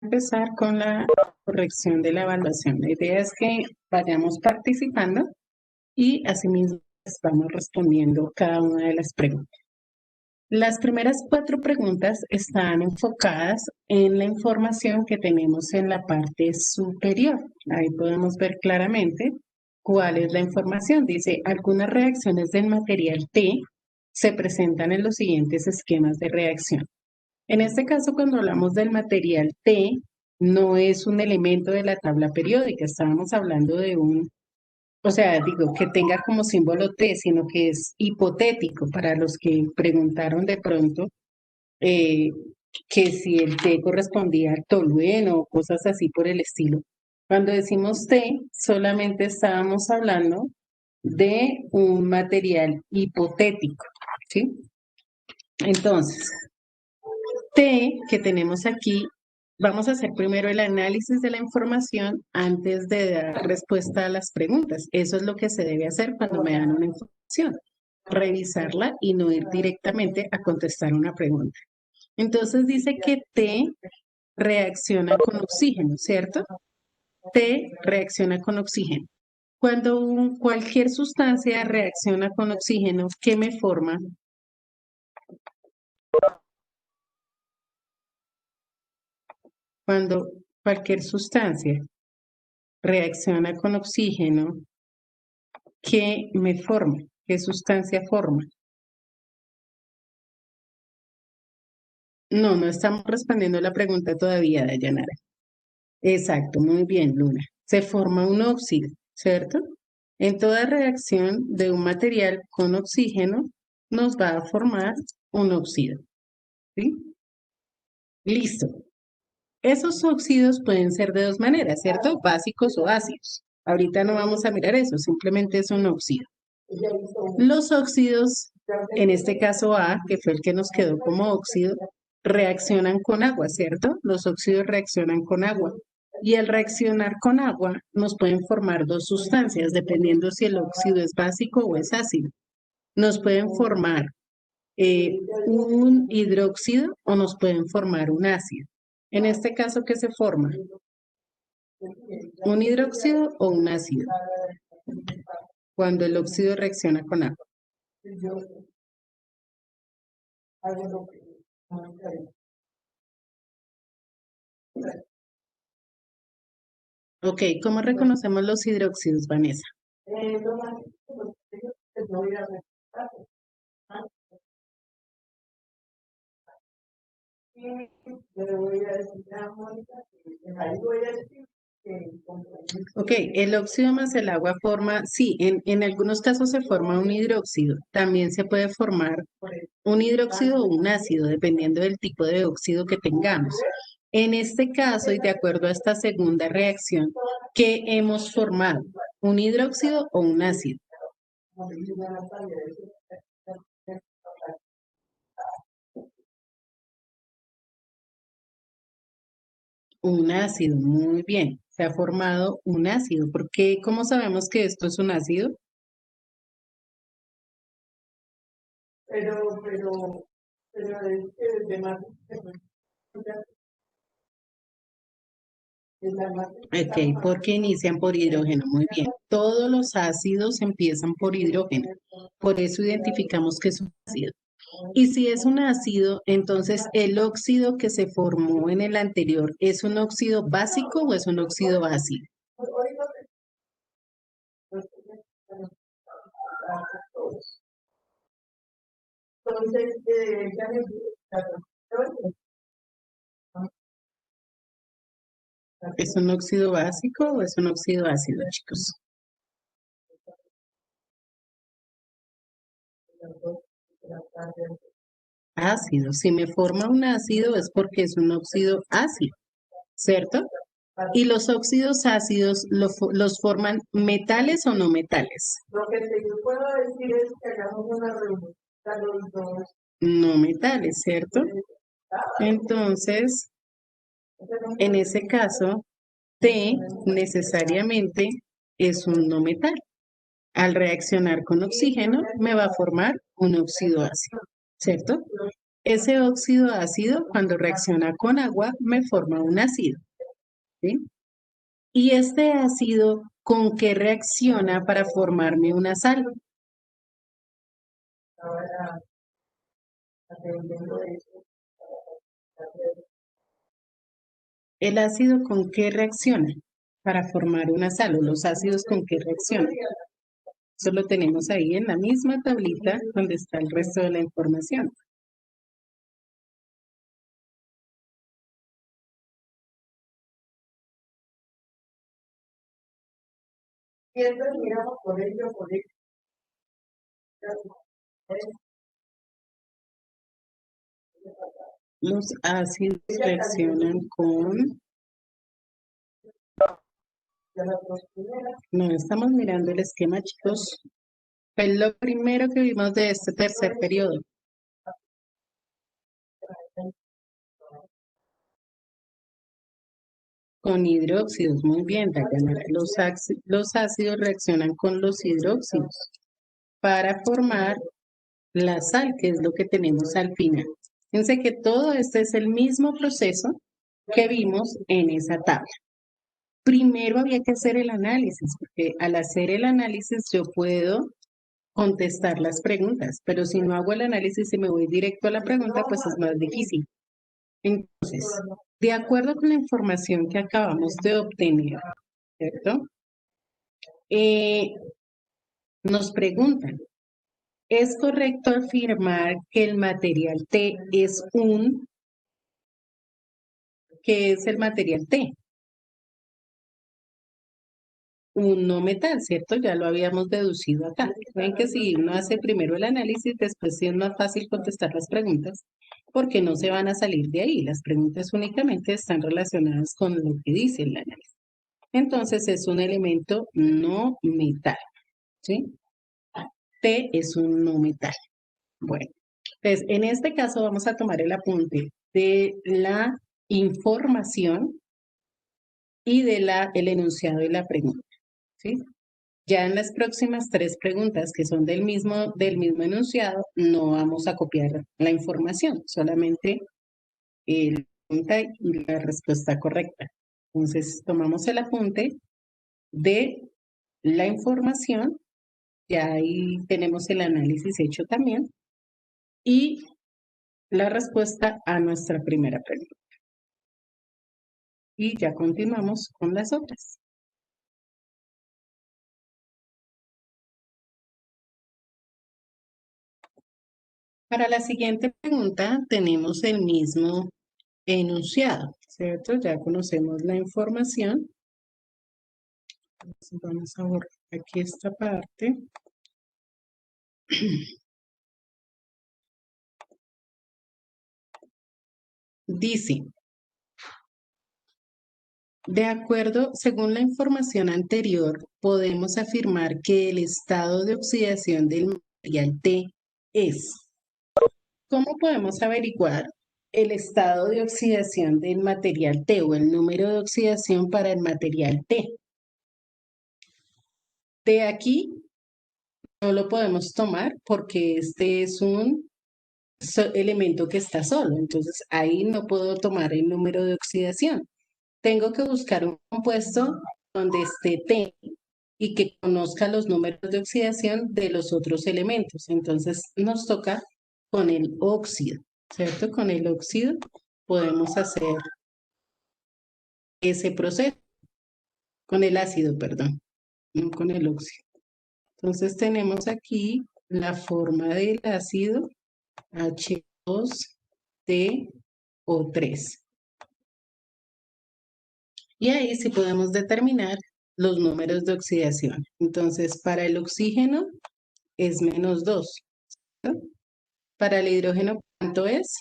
Empezar con la corrección de la evaluación. La idea es que vayamos participando y asimismo vamos respondiendo cada una de las preguntas. Las primeras 4 preguntas están enfocadas en la información que tenemos en la parte superior. Ahí podemos ver claramente cuál es la información. Dice, algunas reacciones del material T se presentan en los siguientes esquemas de reacción. En este caso, cuando hablamos del material T, no es un elemento de la tabla periódica, estábamos hablando de digo, que tenga como símbolo T, sino que es hipotético para los que preguntaron de pronto eh, que si el T correspondía al tolueno o cosas así por el estilo. Cuando decimos T, solamente estábamos hablando de un material hipotético, ¿sí? Entonces, T que tenemos aquí, vamos a hacer primero el análisis de la información antes de dar respuesta a las preguntas. Eso es lo que se debe hacer cuando me dan una información, revisarla y no ir directamente a contestar una pregunta. Entonces dice que T reacciona con oxígeno, ¿cierto? T reacciona con oxígeno. Cuando cualquier sustancia reacciona con oxígeno, ¿qué me forma? Cuando cualquier sustancia reacciona con oxígeno, ¿qué me forma? ¿Qué sustancia forma? No, no estamos respondiendo la pregunta todavía, Dayanara. Exacto, muy bien, Luna. Se forma un óxido, ¿cierto? En toda reacción de un material con oxígeno nos va a formar un óxido, ¿sí? Listo. Esos óxidos pueden ser de dos maneras, ¿cierto? Básicos o ácidos. Ahorita no vamos a mirar eso, simplemente es un óxido. Los óxidos, en este caso A, que fue el que nos quedó como óxido, reaccionan con agua, ¿cierto? Los óxidos reaccionan con agua. Y al reaccionar con agua nos pueden formar dos sustancias, dependiendo si el óxido es básico o es ácido. Nos pueden formar un hidróxido o nos pueden formar un ácido. En este caso, ¿qué se forma? ¿Un hidróxido o un ácido? Cuando el óxido reacciona con agua. Ok, ¿cómo reconocemos los hidróxidos, Vanessa? Ok, el óxido más el agua forma, sí, en algunos casos se forma un hidróxido. También se puede formar un hidróxido o un ácido, dependiendo del tipo de óxido que tengamos. En este caso, y de acuerdo a esta segunda reacción, ¿qué hemos formado? ¿Un hidróxido o un ácido? Un ácido, muy bien. Se ha formado un ácido. ¿Por qué? ¿Cómo sabemos que esto es un ácido? Ok, porque inician por hidrógeno. Muy bien. Todos los ácidos empiezan por hidrógeno. Por eso identificamos que es un ácido. Y si es un ácido, entonces el óxido que se formó en el anterior, ¿es un óxido básico o es un óxido ácido? ¿Es un óxido básico o es un óxido ácido, chicos? Ácido. Si me forma un ácido es porque es un óxido ácido, ¿cierto? ¿Y los óxidos ácidos los forman metales o no metales? No metales, ¿cierto? Entonces, en ese caso, T necesariamente es un no metal. Al reaccionar con oxígeno, me va a formar un óxido ácido, ¿cierto? Ese óxido ácido, cuando reacciona con agua, me forma un ácido, ¿sí? ¿Y este ácido con qué reacciona para formarme una sal? ¿El ácido con qué reacciona para formar una sal? ¿O los ácidos con qué reaccionan? Eso lo tenemos ahí en la misma tablita donde está el resto de la información. Los ácidos reaccionan con... No, estamos mirando el esquema, chicos. Fue lo primero que vimos de este tercer periodo. Con hidróxidos, muy bien, Dayana. Los ácidos reaccionan con los hidróxidos para formar la sal, que es lo que tenemos al final. Fíjense que todo este es el mismo proceso que vimos en esa tabla. Primero había que hacer el análisis, porque al hacer el análisis yo puedo contestar las preguntas, pero si no hago el análisis y me voy directo a la pregunta, pues es más difícil. Entonces, de acuerdo con la información que acabamos de obtener, ¿cierto? Nos preguntan, ¿es correcto afirmar que el material T es ¿qué es el material T? Un no metal, ¿cierto? Ya lo habíamos deducido acá. Ven que si uno hace primero el análisis, después sí es más fácil contestar las preguntas, porque no se van a salir de ahí. Las preguntas únicamente están relacionadas con lo que dice el análisis. Entonces es un elemento no metal, ¿sí? T es un no metal. Bueno, entonces en este caso vamos a tomar el apunte de la información y de el enunciado de la pregunta, ¿sí? Ya en las próximas tres preguntas que son del mismo enunciado, no vamos a copiar la información, solamente la pregunta y la respuesta correcta. Entonces tomamos el apunte de la información, ya ahí tenemos el análisis hecho también, y la respuesta a nuestra primera pregunta. Y ya continuamos con las otras. Para la siguiente pregunta tenemos el mismo enunciado, ¿cierto? Ya conocemos la información. Entonces vamos a borrar aquí esta parte. Dice, de acuerdo, según la información anterior, podemos afirmar que el estado de oxidación del material T es. ¿Cómo podemos averiguar el estado de oxidación del material T o el número de oxidación para el material T? De aquí no lo podemos tomar porque este es un elemento que está solo, entonces ahí no puedo tomar el número de oxidación. Tengo que buscar un compuesto donde esté T y que conozca los números de oxidación de los otros elementos. Entonces nos toca con el óxido, ¿cierto? Con el óxido podemos hacer ese proceso, con el ácido, perdón, no con el óxido. Entonces tenemos aquí la forma del ácido H2TO3. Y ahí sí podemos determinar los números de oxidación. Entonces, para el oxígeno es -2. ¿No? Para el hidrógeno, ¿cuánto es?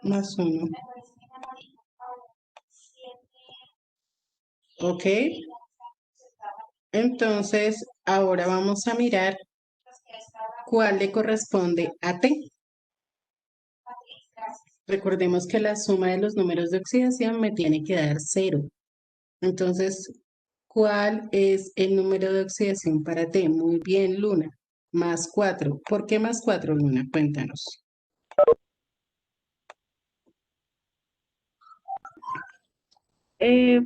+1. ¿Ok? Entonces, ahora vamos a mirar cuál le corresponde a T. Recordemos que la suma de los números de oxidación me tiene que dar 0. Entonces, ¿cuál es el número de oxidación para T? Muy bien, Luna. más 4. ¿Por qué más 4, Luna? Cuéntanos. Eh,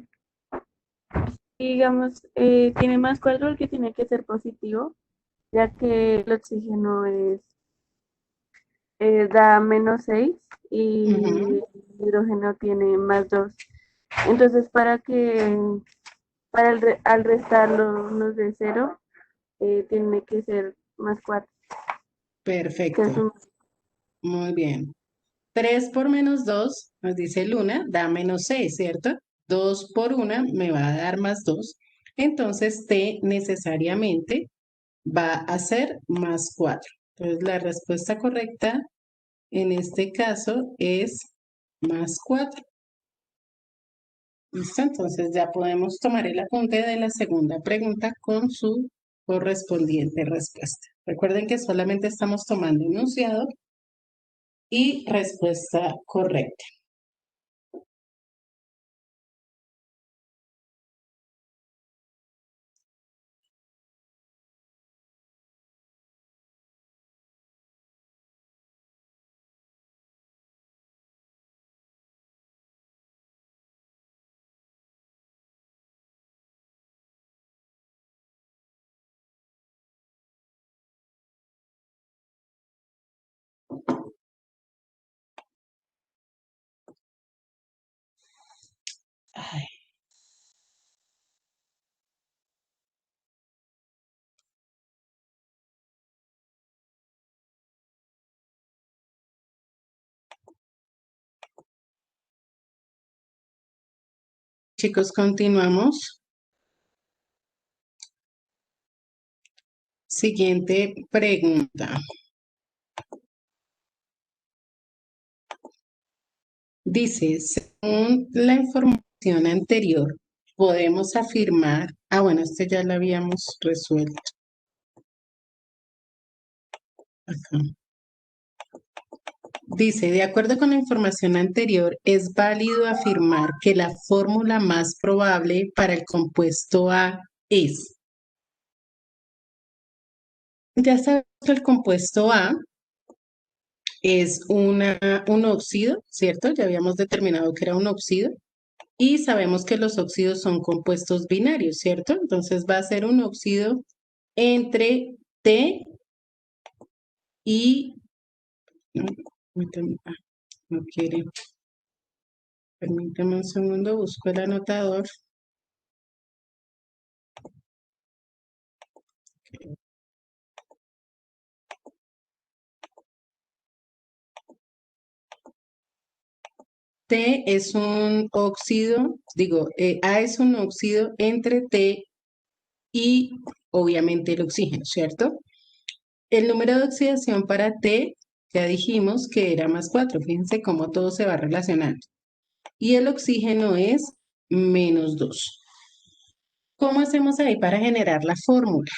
digamos, tiene más 4 el que tiene que ser positivo, ya que el oxígeno da -6 y Ujú. el hidrógeno tiene +2. Entonces, para al restarlo nos dé 0, tiene que ser +4, que Perfecto. es un... Muy bien. 3 por menos 2 nos dice Luna, da -6, ¿cierto? 2 por 1 me va a dar +2. Entonces, T necesariamente va a ser +4. Entonces, la respuesta correcta en este caso es +4. ¿Listo? Entonces, ya podemos tomar el apunte de la segunda pregunta con su correspondiente respuesta. Recuerden que solamente estamos tomando enunciado y respuesta correcta. Ay, chicos, continuamos. Siguiente pregunta. Dice, según la información anterior, podemos afirmar, bueno, este ya lo habíamos resuelto acá. Dice, de acuerdo con la información anterior, es válido afirmar que la fórmula más probable para el compuesto A es. Ya sabemos que el compuesto A es un óxido, ¿cierto? Ya habíamos determinado que era un óxido. Y sabemos que los óxidos son compuestos binarios, ¿cierto? Entonces va a ser un óxido entre T y... No, no quiere. Permítame un segundo, busco el anotador. T es un óxido, digo, A es un óxido entre T y obviamente el oxígeno, ¿cierto? El número de oxidación para T, ya dijimos que era +4. Fíjense cómo todo se va relacionando. Y el oxígeno es -2. ¿Cómo hacemos ahí para generar la fórmula?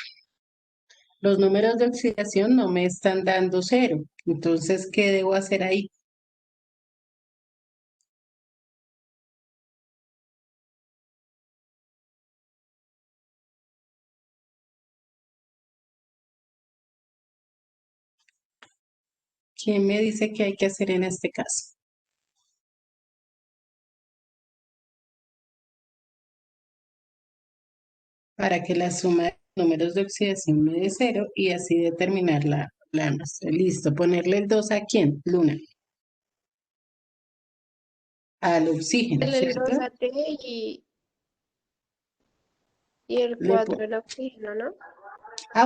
Los números de oxidación no me están dando 0. Entonces, ¿qué debo hacer ahí? ¿Quién me dice qué hay que hacer en este caso? Para que la suma de números de oxidación me dé 0 y así determinar la muestra. Listo, ponerle el 2 a quién, Luna, al oxígeno, El ¿cierto? 2 AT y el Le 4 po- el oxígeno, ¿no?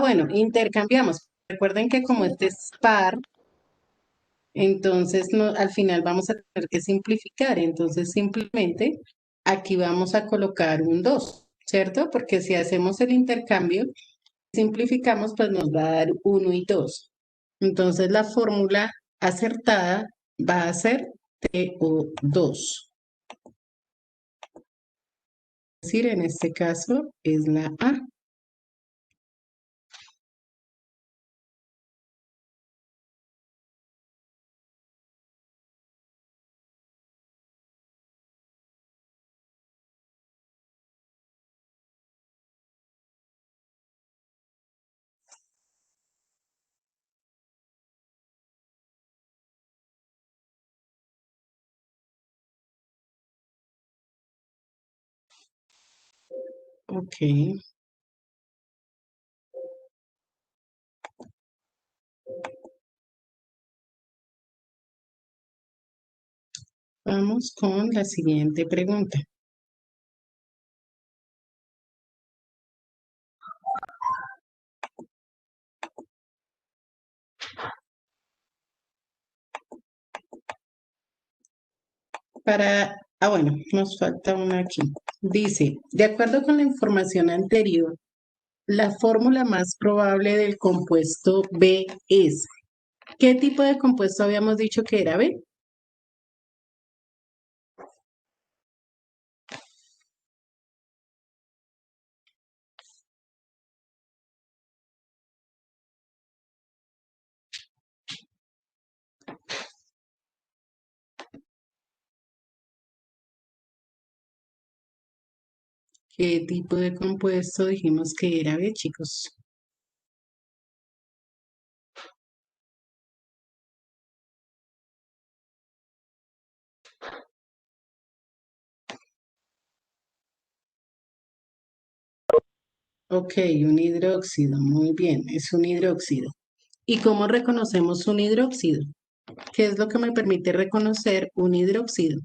bueno, intercambiamos. Recuerden que como Sí. este es par, entonces no, al final vamos a tener que simplificar. Entonces simplemente aquí vamos a colocar un 2, ¿cierto? Porque si hacemos el intercambio, simplificamos, pues nos va a dar 1 y 2. Entonces la fórmula acertada va a ser TO2. Es decir, en este caso es la A. Ok. Vamos con la siguiente pregunta. Bueno, nos falta una aquí. Dice, de acuerdo con la información anterior, la fórmula más probable del compuesto B es. ¿Qué tipo de compuesto habíamos dicho que era B? ¿Qué tipo de compuesto dijimos que era B, chicos? Ok, un hidróxido, muy bien, es un hidróxido. ¿Y cómo reconocemos un hidróxido? ¿Qué es lo que me permite reconocer un hidróxido?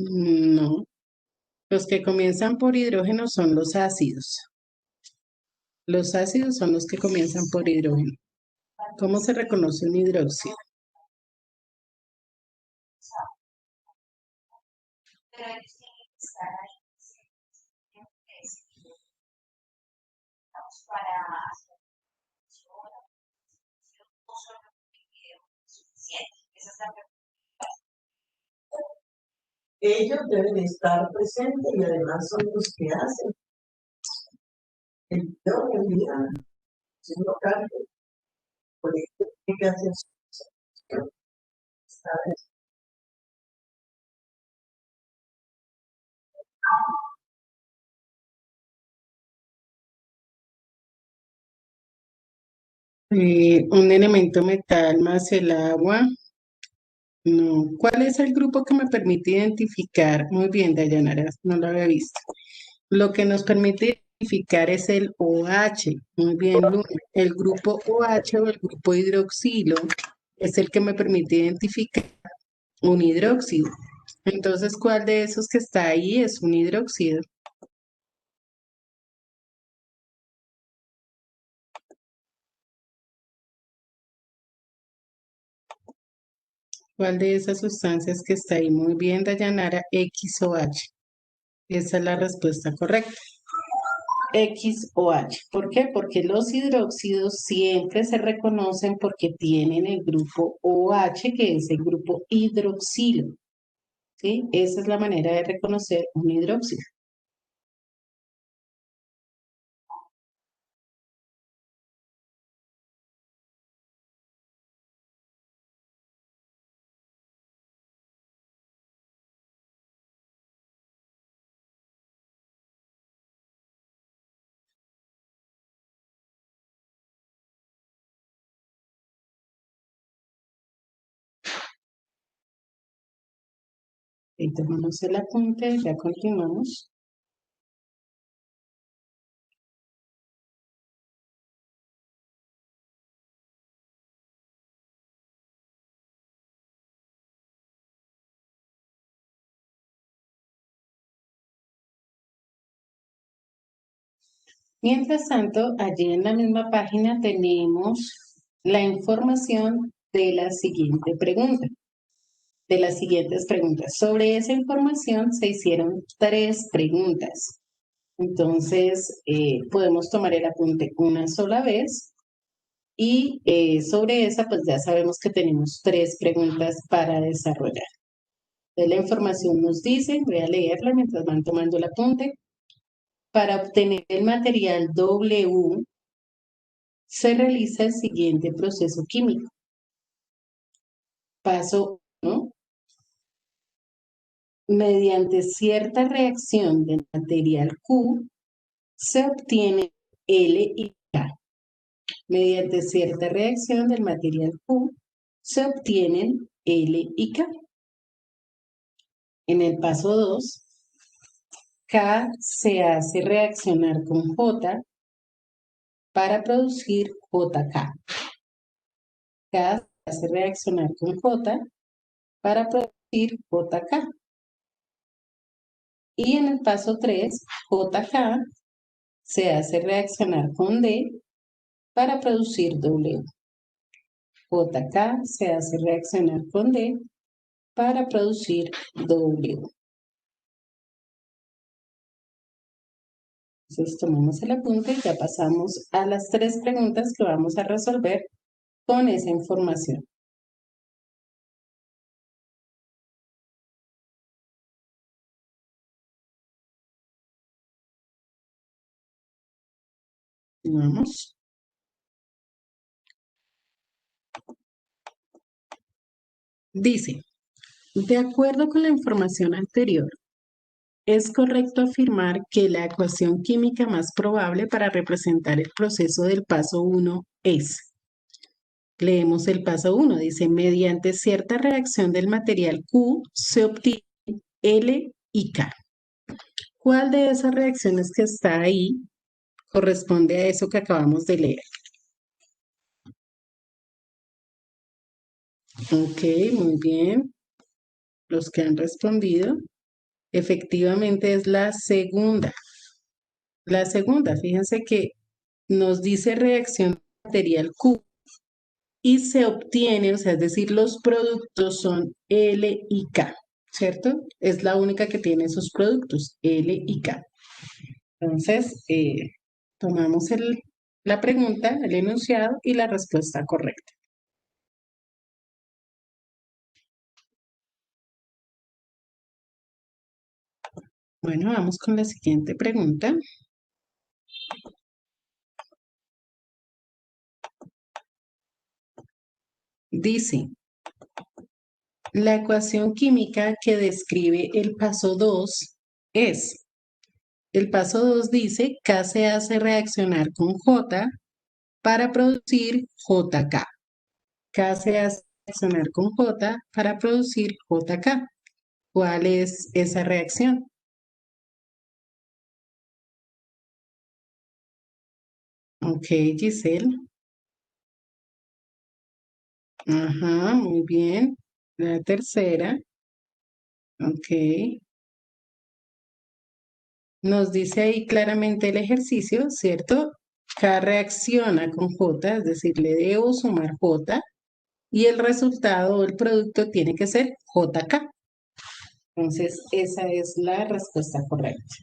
No, los que comienzan por hidrógeno son los ácidos. Los ácidos son los que comienzan por hidrógeno. ¿Cómo se reconoce un hidróxido? Ellos deben estar presentes y además son los que hacen el video en vida, haciendo cambio, por eso tiene que hacer su, ¿sabes? Un elemento metal más el agua. No. ¿Cuál es el grupo que me permite identificar? Muy bien, Dayanara, no lo había visto. Lo que nos permite identificar es el OH. Muy bien, Luna. El grupo OH o el grupo hidroxilo es el que me permite identificar un hidróxido. Entonces, ¿cuál de esos que está ahí es un hidróxido? ¿Cuál de esas sustancias que está ahí? Muy bien, Dayanara, X o H. Esa es la respuesta correcta. X o H. ¿Por qué? Porque los hidróxidos siempre se reconocen porque tienen el grupo OH, que es el grupo hidroxilo. ¿Sí? Esa es la manera de reconocer un hidróxido. Y tomamos el apunte, ya continuamos. Mientras tanto, allí en la misma página tenemos la información de la siguiente pregunta, de las siguientes preguntas. Sobre esa información se hicieron 3 preguntas. Entonces, podemos tomar el apunte una sola vez y sobre esa, pues ya sabemos que tenemos 3 preguntas para desarrollar. Entonces, la información nos dice, voy a leerla mientras van tomando el apunte. Para obtener el material W, se realiza el siguiente proceso químico. Paso 1, mediante cierta reacción del material Q, se obtiene L y K. Mediante cierta reacción del material Q, se obtienen L y K. En el paso 2, K se hace reaccionar con J para producir JK. K se hace reaccionar con J para producir JK. Y en el paso 3, JK se hace reaccionar con D para producir W. JK se hace reaccionar con D para producir W. Entonces tomamos el apunte y ya pasamos a las 3 preguntas que vamos a resolver con esa información. Vamos. Dice, de acuerdo con la información anterior, es correcto afirmar que la ecuación química más probable para representar el proceso del paso 1 es. Leemos el paso 1, dice, mediante cierta reacción del material Q se obtiene L y K. ¿Cuál de esas reacciones que está ahí corresponde a eso que acabamos de leer? Ok, muy bien. Los que han respondido, efectivamente es la segunda. La segunda, fíjense que nos dice reacción material Q y se obtiene, o sea, es decir, los productos son L y K, ¿cierto? Es la única que tiene esos productos, L y K. Entonces, tomamos la pregunta, el enunciado y la respuesta correcta. Bueno, vamos con la siguiente pregunta. Dice, la ecuación química que describe el paso 2 es, el paso 2 dice, K se hace reaccionar con J para producir JK. K se hace reaccionar con J para producir JK. ¿Cuál es esa reacción? Ok, Giselle. Ajá, muy bien. La tercera. Ok. Nos dice ahí claramente el ejercicio, ¿cierto? K reacciona con J, es decir, le debo sumar J y el resultado o el producto tiene que ser JK. Entonces, esa es la respuesta correcta.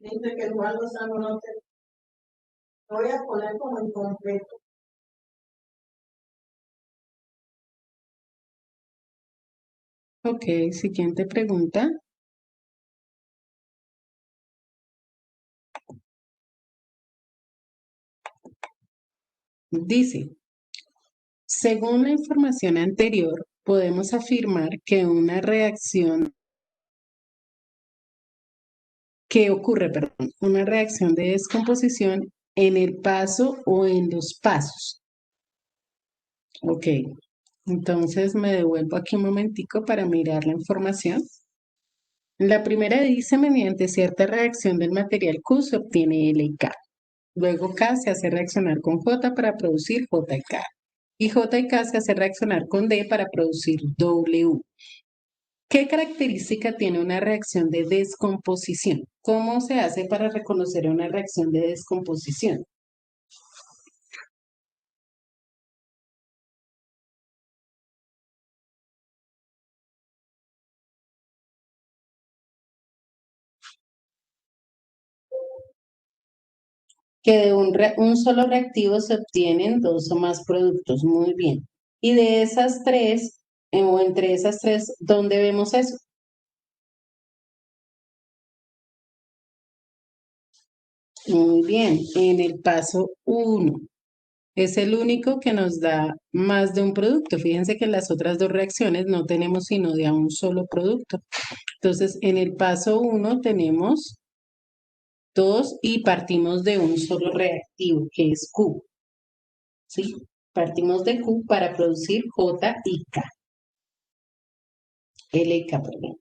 Dice que Juan Lozano no te lo voy a poner como incompleto. Ok, siguiente pregunta. Dice, según la información anterior, podemos afirmar que una reacción que ocurre, perdón, una reacción de descomposición en el paso o en los pasos. Ok, entonces me devuelvo aquí un momentico para mirar la información. La primera dice, mediante cierta reacción del material Q se obtiene L y K. Luego K se hace reaccionar con J para producir J y K. Y J y K se hace reaccionar con D para producir W. ¿Qué característica tiene una reacción de descomposición? ¿Cómo se hace para reconocer una reacción de descomposición? Que de un solo reactivo se obtienen dos o más productos. Muy bien. Y de esas tres, o entre esas tres, ¿dónde vemos eso? Muy bien, en el paso 1. Es el único que nos da más de un producto. Fíjense que en las otras dos reacciones no tenemos sino de a un solo producto. Entonces, en el paso 1 tenemos 2 y partimos de un solo reactivo, que es Q. ¿Sí? Partimos de Q para producir J y K. L y K, perdón.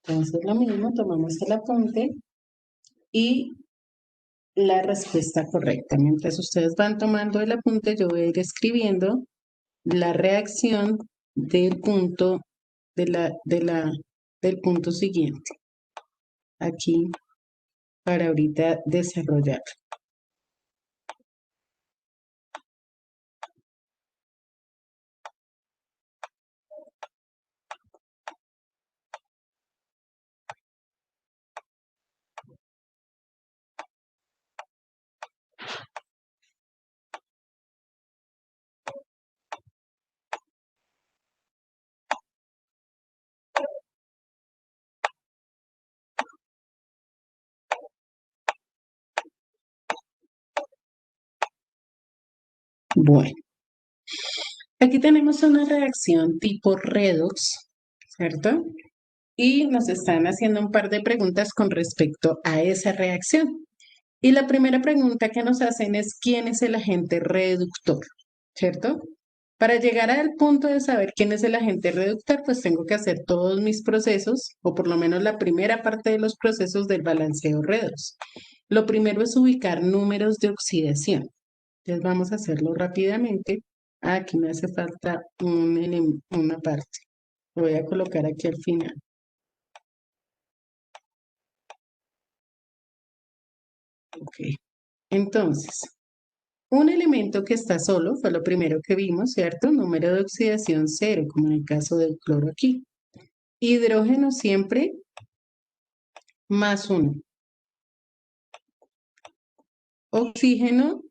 Entonces, lo mismo, tomamos el apunte y la respuesta correcta. Mientras ustedes van tomando el apunte, yo voy a ir escribiendo la reacción del punto del punto siguiente. Aquí para ahorita desarrollar. Bueno, aquí tenemos una reacción tipo redox, ¿cierto? Y nos están haciendo un par de preguntas con respecto a esa reacción. Y la primera pregunta que nos hacen es, ¿quién es el agente reductor? ¿Cierto? Para llegar al punto de saber quién es el agente reductor, pues tengo que hacer todos mis procesos, o por lo menos la primera parte de los procesos del balanceo redox. Lo primero es ubicar números de oxidación. Entonces vamos a hacerlo rápidamente. Aquí me hace falta una parte. Lo voy a colocar aquí al final. Ok. Entonces, un elemento que está solo fue lo primero que vimos, ¿cierto? Número de oxidación 0, como en el caso del cloro aquí. Hidrógeno siempre más 1. Oxígeno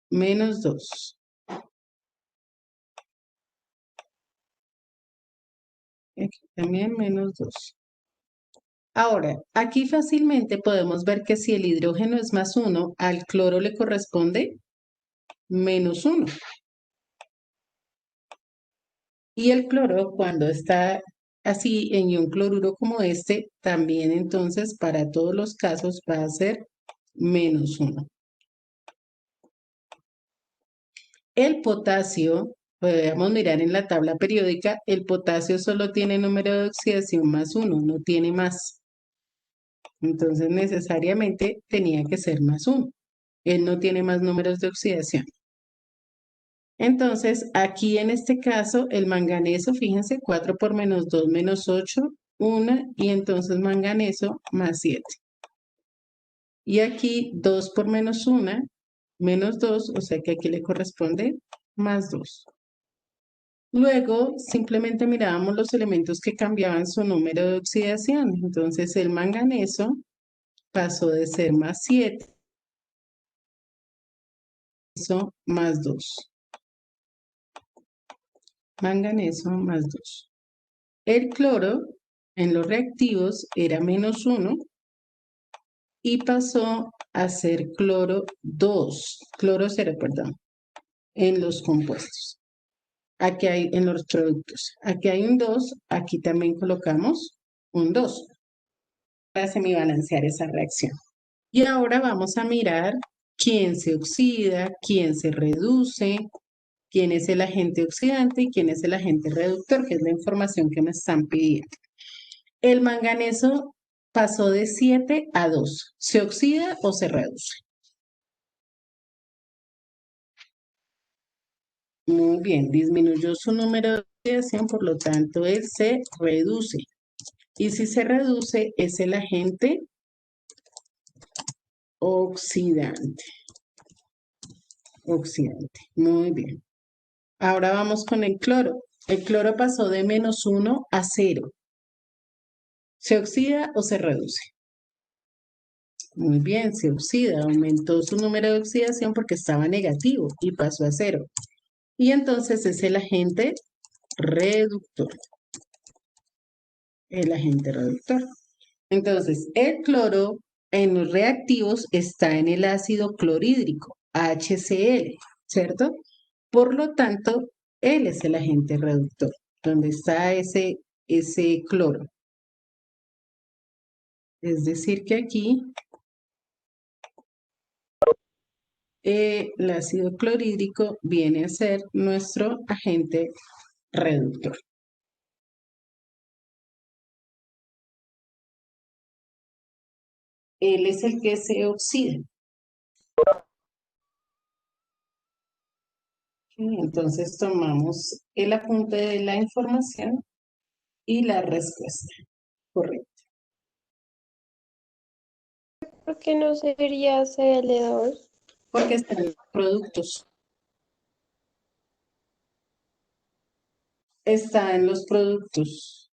menos 2. Aquí también menos 2. Ahora, aquí fácilmente podemos ver que si el hidrógeno es más 1, al cloro le corresponde menos 1. Y el cloro, cuando está así en un cloruro como este, también entonces para todos los casos va a ser menos 1. El potasio, podemos mirar en la tabla periódica, el potasio solo tiene número de oxidación más 1, no tiene más. Entonces necesariamente tenía que ser más 1. Él no tiene más números de oxidación. Entonces, aquí en este caso, el manganeso, fíjense, 4 por menos 2 menos 8, 1, y entonces manganeso más 7. Y aquí 2 por menos 1, menos 2, o sea que aquí le corresponde más 2. Luego, simplemente mirábamos los elementos que cambiaban su número de oxidación. Entonces, el manganeso pasó de ser más 7, más 2. Manganeso más 2. El cloro en los reactivos era menos 1 y pasó a ser cloro 2, cloro 0, perdón, en los compuestos. Aquí hay en los productos. Aquí hay un 2, aquí también colocamos un 2 para semibalancear esa reacción. Y ahora vamos a mirar quién se oxida, quién se reduce, quién es el agente oxidante y quién es el agente reductor, que es la información que me están pidiendo. El manganeso pasó de 7 a 2. ¿Se oxida o se reduce? Muy bien, disminuyó su número de oxidación, por lo tanto, él se reduce. Y si se reduce, es el agente oxidante. Oxidante. Muy bien. Ahora vamos con el cloro. El cloro pasó de menos 1 a 0. ¿Se oxida o se reduce? Muy bien, se oxida, aumentó su número de oxidación porque estaba negativo y pasó a 0. Y entonces es el agente reductor. El agente reductor. Entonces, el cloro en los reactivos está en el ácido clorhídrico, HCl, ¿cierto? Por lo tanto, él es el agente reductor, donde está ese cloro. Es decir, que aquí el ácido clorhídrico viene a ser nuestro agente reductor. Él es el que se oxida. Entonces tomamos el apunte de la información y la respuesta. Correcto. ¿Por qué no sería Cl2? Porque están los productos. Está en los productos.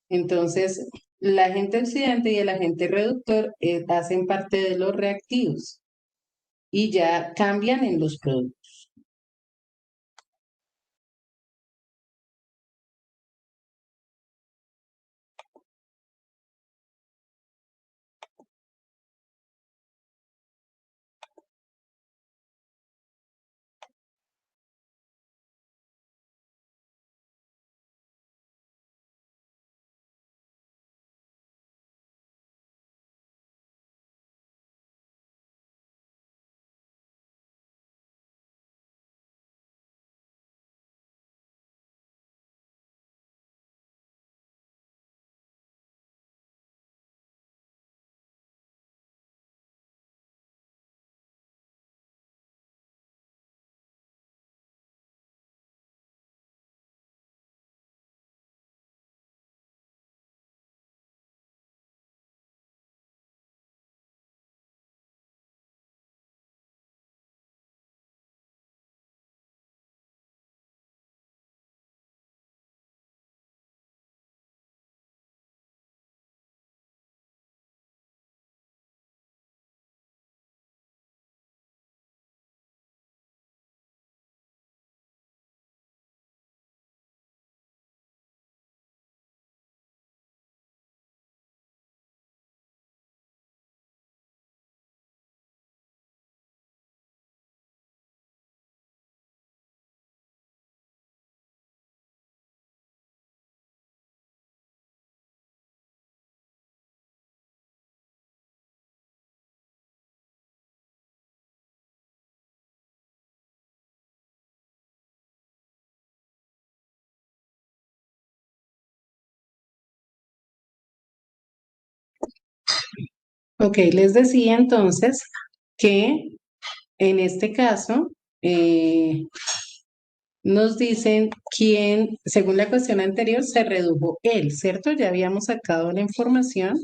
Entonces, el agente oxidante y el agente reductor hacen parte de los reactivos y ya cambian en los productos. Ok, les decía entonces que en este caso nos dicen quién, según la cuestión anterior, se redujo él, ¿cierto? Ya habíamos sacado la información,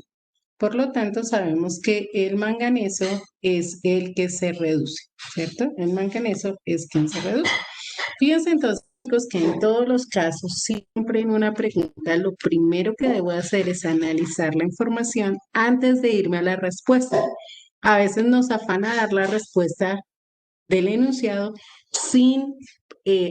por lo tanto sabemos que el manganeso es el que se reduce, ¿cierto? El manganeso es quien se reduce. Fíjense entonces, chicos, que en todos los casos, siempre en una pregunta, lo primero que debo hacer es analizar la información antes de irme a la respuesta. A veces nos afana dar la respuesta del enunciado sin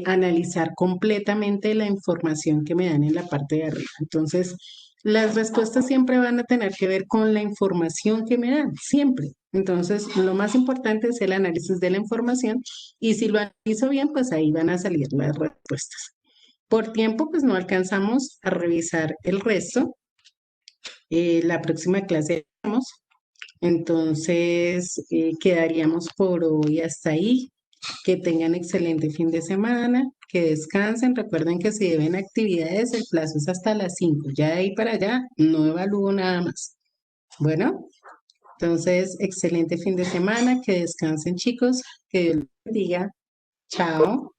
analizar completamente la información que me dan en la parte de arriba. Entonces, las respuestas siempre van a tener que ver con la información que me dan, siempre. Entonces, lo más importante es el análisis de la información y si lo analizo bien, pues ahí van a salir las respuestas. Por tiempo, pues no alcanzamos a revisar el resto. La próxima clase vamos. Entonces, quedaríamos por hoy hasta ahí. Que tengan excelente fin de semana, que descansen. Recuerden que si deben actividades, el plazo es hasta las 5. Ya de ahí para allá, no evalúo nada más. Bueno, entonces, excelente fin de semana. Que descansen, chicos. Que Dios les bendiga. Chao.